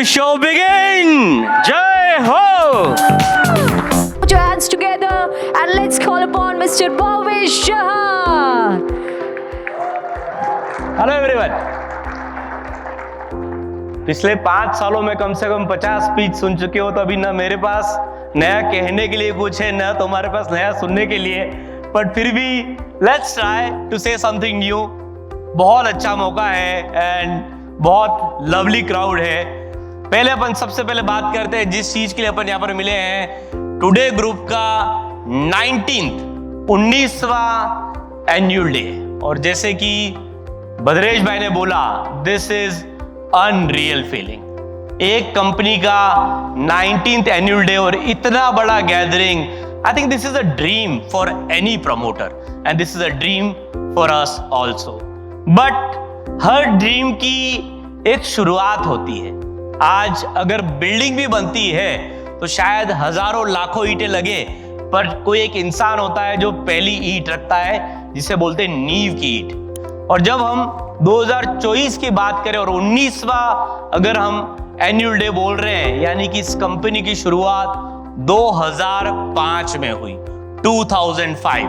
the show begin. Jai Ho. Put your hands together and let's call upon Mr. Bhavesh Shah. Hello everyone. पिछले 5 सालों में कम से कम 50 speech सुन चुके हो, तो अभी ना मेरे पास नया कहने के लिए कुछ है, ना तुम्हारे पास नया सुनने के लिए, बट फिर भी let's try to say something new. बहुत अच्छा मौका है एंड बहुत लवली क्राउड है। पहले अपन सबसे पहले बात करते हैं जिस चीज के लिए अपन यहाँ पर मिले हैं, टुडे ग्रुप का 19वां एनुअल डे। और जैसे कि भद्रेश भाई ने बोला, दिस इज अनरियल फीलिंग। एक कंपनी का 19th एनुअल डे और इतना बड़ा gathering, I think this is a dream for any promoter and this is a dream for us also. But her dream की एक शुरुआत होती है। आज अगर बिल्डिंग भी बनती है तो शायद हजारों लाखों ईंटें लगे, पर कोई एक इंसान होता है जो पहली ईंट रखता है, जिसे बोलते हैं नींव की ईंट। और जब हम 2024 की बात करें और 19वां अगर हम एनुअल डे बोल रहे हैं, यानी कि इस कंपनी की शुरुआत 2005 में हुई, 2005।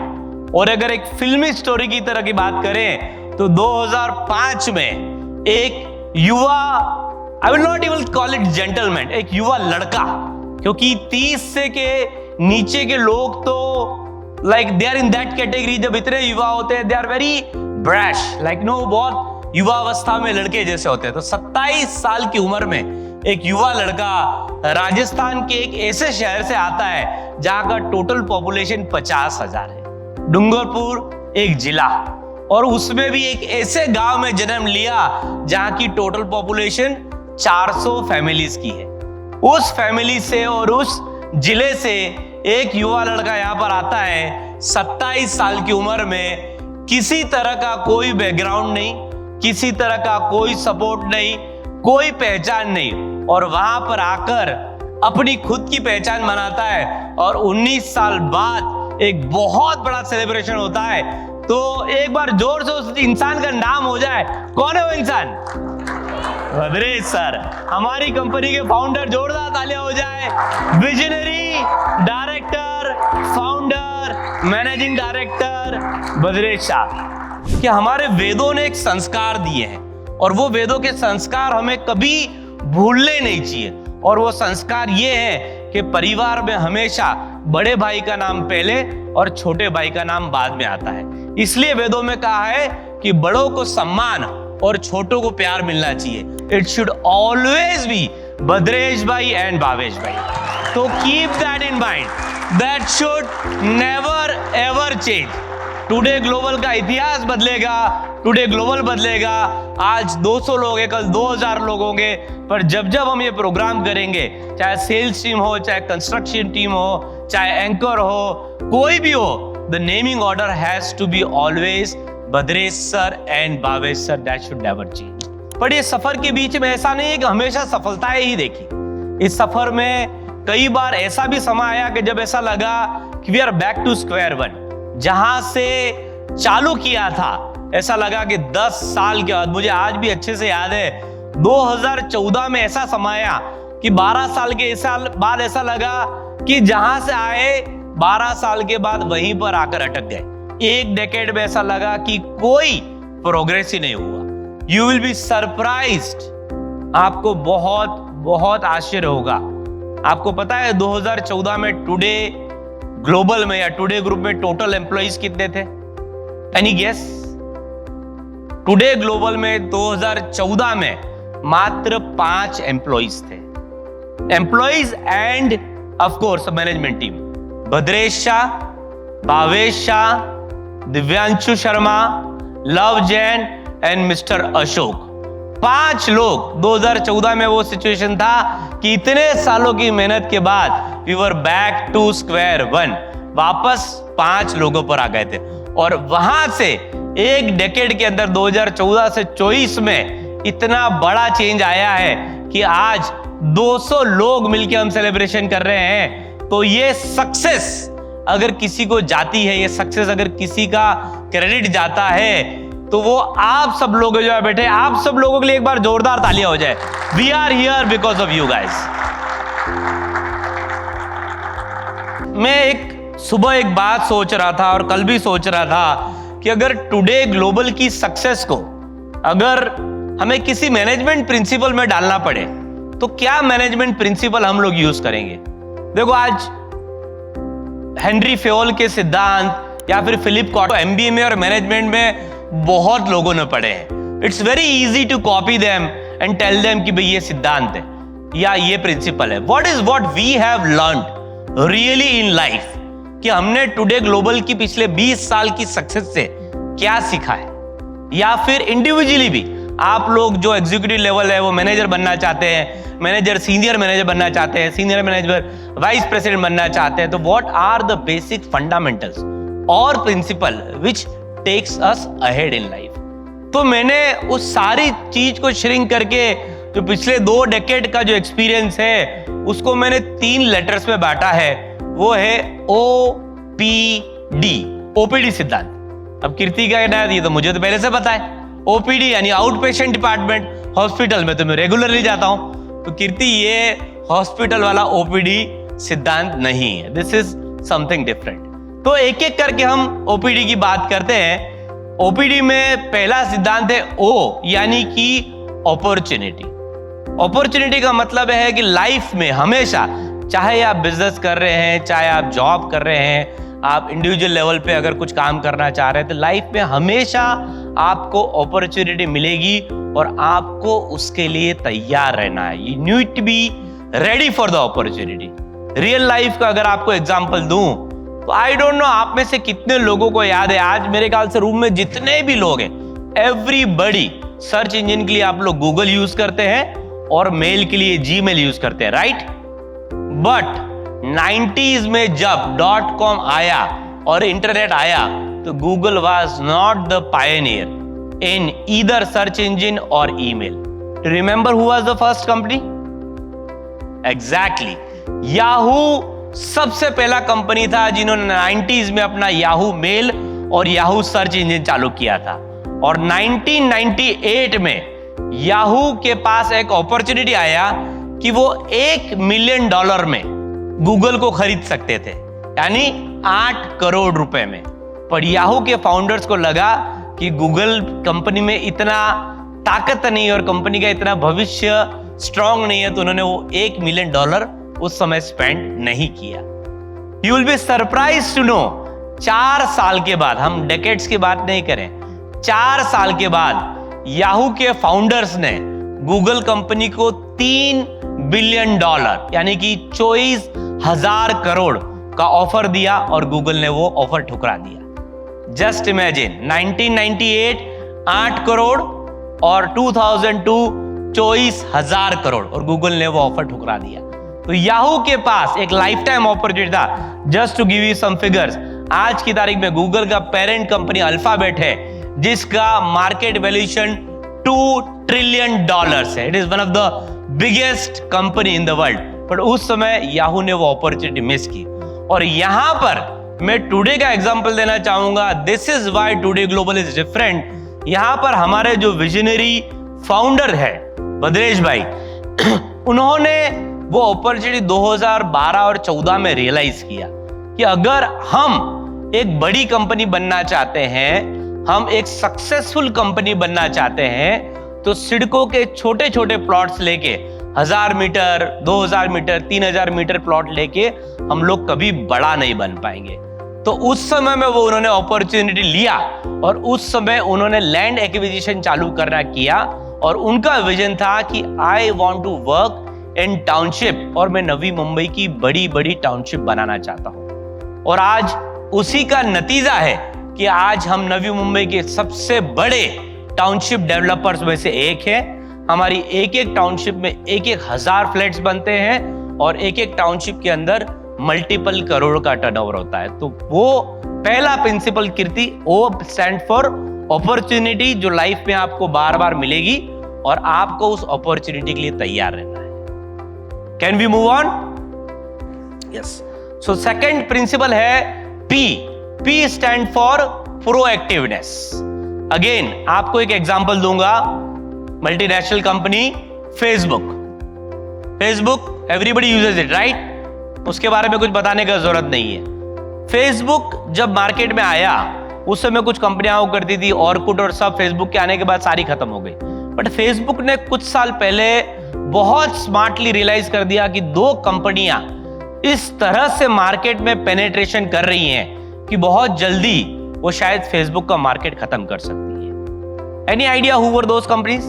और अगर एक फिल्मी स्टोरी की तरह की बात करें तो 2005 में एक युवा, I will not even call it gentleman, एक युवा लड़का, क्योंकि 30 से के नीचे के लोग तो like they are in that category, जब इतने युवा होते हैं they are very brash, like no, बहुत युवावस्था में लड़के जैसे होते हैं। तो 27 साल की उम्र में एक युवा लड़का राजस्थान के एक ऐसे शहर से आता है जहां का टोटल पॉपुलेशन 50,000 है, डूंगरपुर एक जिला, और उसमें भी एक ऐसे गांव में जन्म लिया जहां की टोटल पॉपुलेशन 400 फैमिलीज की है। उस फैमिली से और उस जिले से एक युवा लड़का यहां पर आता है 27 साल की उम्र में, किसी तरह का कोई बैकग्राउंड नहीं, किसी तरह का कोई सपोर्ट नहीं, कोई पहचान नहीं, और वहां पर आकर अपनी खुद की पहचान बनाता है। और 19 साल बाद एक बहुत बड़ा सेलिब्रेशन होता है। तो एक बार जोर से उस इंसान का नाम हो जाए, कौन है वो इंसान? भद्रेश सर, हमारी कंपनी के फाउंडर, जोरदार तालियां हो जाए। Visionary director, founder, managing director Bhadresh Shah. कि हमारे वेदों ने एक संस्कार दिए हैं और वो वेदों के संस्कार हमें कभी भूलने नहीं चाहिए। और वो संस्कार ये है कि परिवार में हमेशा बड़े भाई का नाम पहले और छोटे भाई का नाम बाद में आता है। इसलिए वेदों में कहा है कि बड़ों को सम्मान और छोटों को प्यार मिलना चाहिए। It should always be Bhadresh भाई एंड भावेश भाई। तो keep that in mind, that should never ever change. Today global का इतिहास बदलेगा, टुडे ग्लोबल बदलेगा। आज 200 लोग हैं, कल 2000 लोग होंगे, पर जब जब हम ये प्रोग्राम करेंगे, चाहे सेल्स टीम हो, चाहे कंस्ट्रक्शन टीम हो, चाहे एंकर हो, कोई भी हो, the naming order has to be always Bhadresh sir and Bhavesh sir, that should never change. पर ये सफर के बीच में ऐसा नहीं है कि हमेशा सफलताएं ही देखी। इस सफर में कई बार ऐसा भी समय आया कि जब ऐसा लगा कि we are back to square one. जहां से चालू किया था, ऐसा लगा कि 10 साल के बाद, मुझे आज भी अच्छे से याद है, 2014 में ऐसा समय आया कि 12 साल के बाद ऐसा लगा कि जहां से आए 12 साल के बाद वहीं पर आकर अटक गए। एक डेकेड में ऐसा लगा कि कोई प्रोग्रेस ही नहीं हुआ। यू विल बी सरप्राइज्ड, आपको बहुत बहुत आश्चर्य होगा। आपको पता है 2014 में टुडे ग्लोबल में या टुडे ग्रुप में टोटल एम्प्लॉइज कितने थे? Any guess? टुडे ग्लोबल में 2014 में मात्र 5 एम्प्लॉइज थे। Employees end of course management team, Bhadresh Shah, Bhavesh Shah, Divyanshu Sharma, love Jain and mister Ashok. 5 लोग। 2014 में वो सिचुएशन था कि इतने सालों की मेहनत के बाद we were back to square one, वापस 5 लोगों पर आ गए थे। और वहां से एक डेकेड के अंदर 2014 से 24 में इतना बड़ा चेंज आया है कि आज 200 लोग मिलकर हम सेलिब्रेशन कर रहे हैं। तो ये सक्सेस अगर किसी को जाती है, ये सक्सेस अगर किसी का क्रेडिट जाता है, तो वो आप सब लोग जो है बैठे, आप सब लोगों के लिए एक बार जोरदार तालियां हो जाए। We are here because of you guys. मैं सुबह एक बात सोच रहा था और कल भी सोच रहा था कि अगर टुडे ग्लोबल की सक्सेस को अगर हमें किसी मैनेजमेंट प्रिंसिपल में डालना पड़े तो क्या मैनेजमेंट प्रिंसिपल हम लोग यूज करेंगे? देखो, आज हेनरी फेयोल के सिद्धांत या फिर फिलिप कॉटो एमबीए में और मैनेजमेंट में बहुत लोगों ने पढ़े हैं। It's very easy to copy them and tell them कि भाई ये सिद्धांत है या ये प्रिंसिपल है। What we have learned really in life, कि हमने टुडे ग्लोबल की पिछले 20 साल की सक्सेस से क्या सीखा है, या फिर इंडिविजुअली भी आप लोग जो एग्जीक्यूटिव लेवल है वो मैनेजर बनना चाहते हैं, मैनेजर सीनियर मैनेजर बनना चाहते हैं, सीनियर मैनेजर वाइस प्रेसिडेंट बनना चाहते हैं, तो what are the basic fundamentals और principle which takes us ahead in life. तो मैंने उस सारी चीज को श्रिंक करके जो पिछले 2 डेकेड का जो एक्सपीरियंस है उसको मैंने 3 लेटर्स में बांटा है। वो है OPD, OPD सिद्धांत। अब कीर्ति क्या कहना है, ये तो मुझे तो पहले से पता है। OPD यानी आउट पेशेंट डिपार्टमेंट, हॉस्पिटल में तो मैं रेगुलरली जाता हूं, तो कीर्ति ये हॉस्पिटल वाला OPD सिद्धांत नहीं है, दिस इज समथिंग डिफरेंट। तो एक एक करके हम OPD की बात करते हैं। OPD में पहला सिद्धांत है O यानी कि अपॉर्चुनिटी। अपॉर्चुनिटी का मतलब है कि लाइफ में हमेशा, चाहे आप बिजनेस कर रहे हैं, चाहे आप जॉब कर रहे हैं, आप इंडिविजुअल लेवल पे अगर कुछ काम करना चाह रहे हैं, तो लाइफ में हमेशा आपको अपॉर्चुनिटी मिलेगी और आपको उसके लिए तैयार रहना है। You need to be ready for the opportunity. Real life का अगर आपको एग्जांपल दूं तो आई डोंट नो आप में से कितने लोगों को याद है, आज मेरे ख्याल से रूम में जितने भी लोग हैं, एवरीबॉडी सर्च इंजन के लिए आप लोग गूगल यूज करते हैं और मेल के लिए जीमेल यूज करते हैं, राइट? बट 90s में जब .com आया और इंटरनेट आया तो Google was not the pioneer in either search engine और email. Remember who was the first company? Exactly, Yahoo सबसे पहला कंपनी था जिन्होंने 90s में अपना याहू मेल और याहू सर्च इंजन चालू किया था। और 1998 में याहू के पास एक अपॉर्चुनिटी आया कि वो $1 मिलियन में गूगल को खरीद सकते थे, यानी 8 करोड़ रुपए में। पर याहू के फाउंडर्स को लगा कि गूगल कंपनी में इतना ताकत नहीं और कंपनी का इतना भविष्य स्ट्रांग नहीं है, तो उन्होंने वो $1 मिलियन उस समय स्पेंड नहीं किया। You will be surprise to know, 4 साल के बाद, हम डेकेड्स की बात नहीं करें, 4 साल के बाद याहू के फाउंडर्स ने गूगल कंपनी को $3 बिलियन यानी कि 24,000 करोड़ का ऑफर दिया और गूगल ने वो ऑफर ठुकरा दिया। जस्ट इमेजिन, 1998 8 करोड़ और 2002 24,000 करोड़ और गूगल ने वो ऑफर ठुकरा दिया। तो याहू के पास एक लाइफ टाइम अपॉर्चुनिटी था। Just to give you some figures, आज की तारीख में गूगल का पेरेंट कंपनी अल्फाबेट है जिसका मार्केट वैल्यूएशन $2 ट्रिलियन है। It is one of the biggest company in the world. But उस समय याहू ने वो अपॉर्चुनिटी मिस की। और यहां पर मैं टुडे का एग्जांपल देना चाहूंगा, this is why today global is different. यहां पर हमारे जो विजनरी फाउंडर है भद्रेश भाई, उन्होंने वो अपॉर्चुनिटी 2012 और 14 में रियलाइज किया कि अगर हम एक बड़ी कंपनी बनना चाहते हैं, हम एक सक्सेसफुल कंपनी बनना चाहते हैं, तो सिडको के छोटे छोटे प्लॉट्स लेके 1000 मीटर, 2000 मीटर, 3000 मीटर प्लॉट लेके हम लोग कभी बड़ा नहीं बन पाएंगे। तो उस समय में वो उन्होंने अपॉर्चुनिटी लिया और उस समय उन्होंने लैंड एक्विजिशन चालू करना किया और उनका विजन था कि I want to work in township और मैं नवी मुंबई की बड़ी बड़ी टाउनशिप बनाना चाहता हूं। और आज उसी का नतीजा है कि आज हम नवी मुंबई के सबसे बड़े टाउनशिप डेवलपर्स में से एक है। हमारी एक एक टाउनशिप में 1,000 फ्लैट्स बनते हैं और एक एक टाउनशिप के अंदर मल्टीपल करोड़ का टर्नओवर होता है। तो वो पहला principle Kirti, O stand for opportunity, जो लाइफ में आपको बार बार मिलेगी और आपको उस अपॉर्चुनिटी के लिए तैयार रहना है। Can we move on? Yes. So second principle है P stand for proactiveness. Again आपको एक एग्जांपल दूंगा, multinational company Facebook. Facebook everybody uses it, right? उसके बारे में कुछ बताने का जरूरत नहीं है। फेसबुक जब मार्केट में आया उस समय कुछ कंपनियां हुआ करती थी, ऑर्कुट और सब, फेसबुक के आने के बाद सारी खत्म हो गई। बट फेसबुक ने कुछ साल पहले बहुत स्मार्टली रियलाइज कर दिया कि दो कंपनियां इस तरह से मार्केट में पेनेट्रेशन कर रही हैं कि बहुत जल्दी वो शायद फेसबुक का मार्केट खत्म कर सकती है। Any idea who were those companies?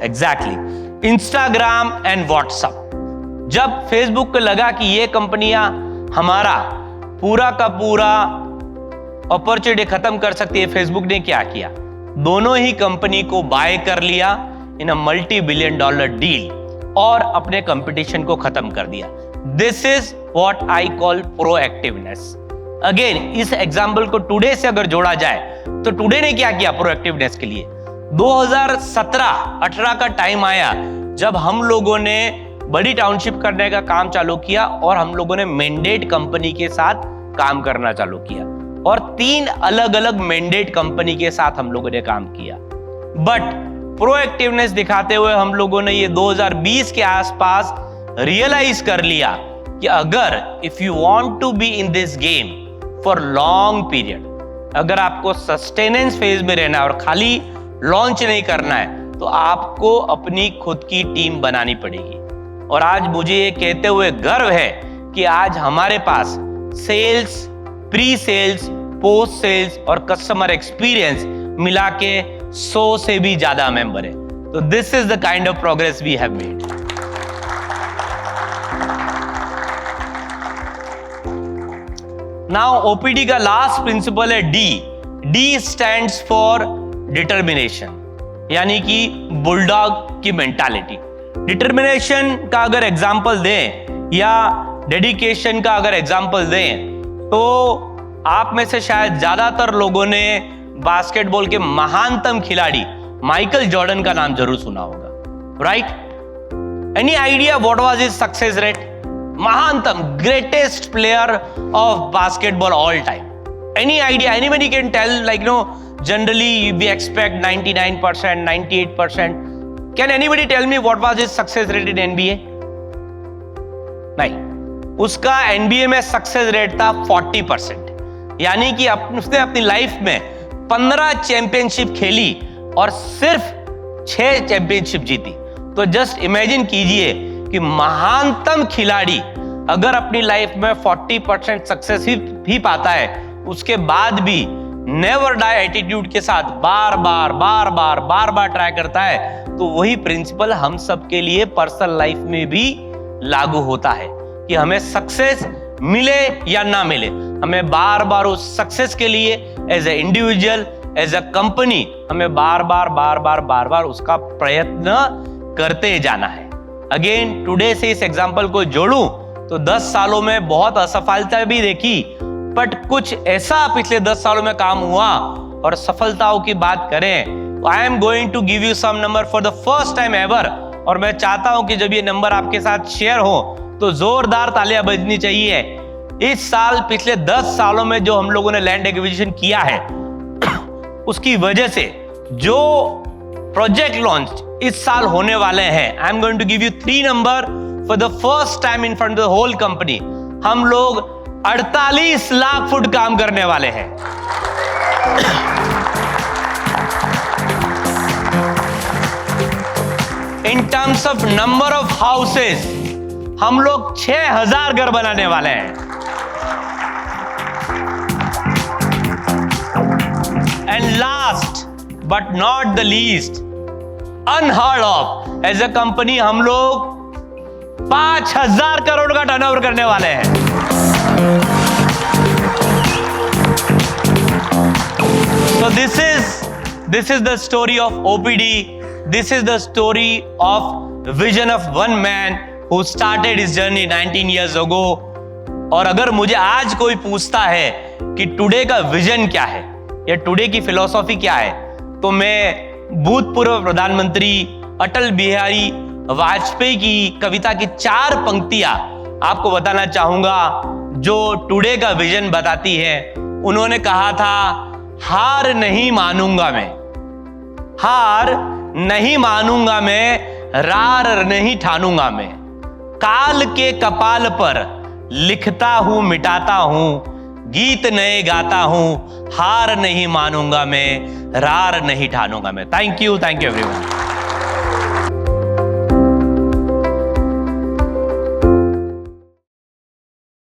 Exactly Instagram and WhatsApp. जब फेसबुक को लगा कि ये कंपनियां हमारा पूरा का पूरा अपॉर्चुनिटी खत्म कर सकती है, फेसबुक ने क्या किया? दोनों ही कंपनी को बाय कर लिया इन अ $multi-billion डील और अपने कंपटीशन को खत्म कर दिया। This is what I call proactiveness. Again इस एग्जांपल को टुडे से अगर जोड़ा जाए तो टुडे ने क्या किया प्रोएक्टिवनेस के लिए? 2017-18 का टाइम आया जब हम लोगों ने बड़ी टाउनशिप करने का काम चालू किया और हम लोगों ने मैंडेट कंपनी के साथ काम करना चालू किया और 3 अलग अलग मैंडेट कंपनी के साथ हम लोगों ने काम किया। बट प्रोएक्टिवनेस दिखाते हुए हम लोगों ने ये 2020 के आसपास रियलाइज कर लिया कि अगर if you want to be in this game for long period, अगर आपको सस्टेनेंस फेज में रहना है और खाली लॉन्च नहीं करना है, तो आपको अपनी खुद की टीम बनानी पड़ेगी। और आज मुझे ये कहते हुए गर्व है कि आज हमारे पास sales, pre sales, post sales और कस्टमर एक्सपीरियंस मिला के 100 से भी ज्यादा मेंबर है। तो this is the kind of progress we have made. Now OPD का लास्ट प्रिंसिपल है D. D stands for determination, यानी कि बुलडॉग की मेंटालिटी। डिटर्मिनेशन का अगर एग्जाम्पल दें या डेडिकेशन का अगर एग्जाम्पल दें तो आप में से शायद ज्यादातर लोगों ने बास्केटबॉल के महानतम खिलाड़ी माइकल जॉर्डन का नाम जरूर सुना होगा, right? Any idea what was his success rate? महानतम, greatest player of basketball all time. Any idea? Anybody can tell? Like generally we expect 99%, 98%. Can anybody tell me what was his success rate in NBA? नहीं, उसका NBA में success rate था 40%, यानी कि उसने अपनी life में 15 चैंपियनशिप खेली और सिर्फ 6 चैंपियनशिप जीती। तो जस्ट इमेजिन कीजिए कि महानतम खिलाड़ी अगर अपनी लाइफ में 40% सक्सेस ही पाता है, उसके बाद भी नेवर डाई एटीट्यूड के साथ बार बार ट्राई करता है, तो वही प्रिंसिपल हम सब के लिए पर्सनल लाइफ में भी लागू होता है कि हमें सक्सेस मिले या ना मिले, हमें बार बार उस सक्सेस के लिए as an individual, as a company, हमें बार बार उसका प्रयत्न करते जाना है। अगेन टुडे से इस एग्जांपल को जोड़ूं तो 10 सालों में बहुत असफलता भी देखी, बट कुछ ऐसा पिछले 10 सालों में काम हुआ। और सफलताओं की बात करें तो I am going to give you some number for the first time ever, और मैं चाहता हूं कि जब ये नंबर आपके साथ शेयर हो तो जोरदार तालियां बजनी चाहिए। इस साल पिछले 10 सालों में जो हम लोगों ने लैंड एक्विजिशन किया है उसकी वजह से जो प्रोजेक्ट लॉन्च इस साल होने वाले हैं, I am going to give you 3 number for the first time in front of the whole company. हम लोग 48 लाख फुट काम करने वाले हैं। In terms of number of houses हम लोग 6000 घर बनाने वाले हैं। And last but not the least, unheard of, as a company हम लोग 5000 करोड़ का टर्नओवर करने वाले हैं। So this is the story of OPD. This is the story of vision of one man who started his journey 19 years ago. और अगर मुझे आज कोई पूछता है कि टुडे का विजन क्या है या टुडे की फिलॉसफी क्या है, तो मैं भूतपूर्व प्रधानमंत्री अटल बिहारी वाजपेयी की कविता की 4 पंक्तियां आपको बताना चाहूंगा जो टुडे का विजन बताती है। उन्होंने कहा था, हार नहीं मानूंगा मैं, हार नहीं मानूंगा मैं, रार नहीं ठानूंगा मैं। काल के कपाल पर लिखता हूं मिटाता हूं, गीत नए गाता हूं, हार नहीं मानूंगा मैं, रार नहीं ठानूंगा मैं। Thank you everyone.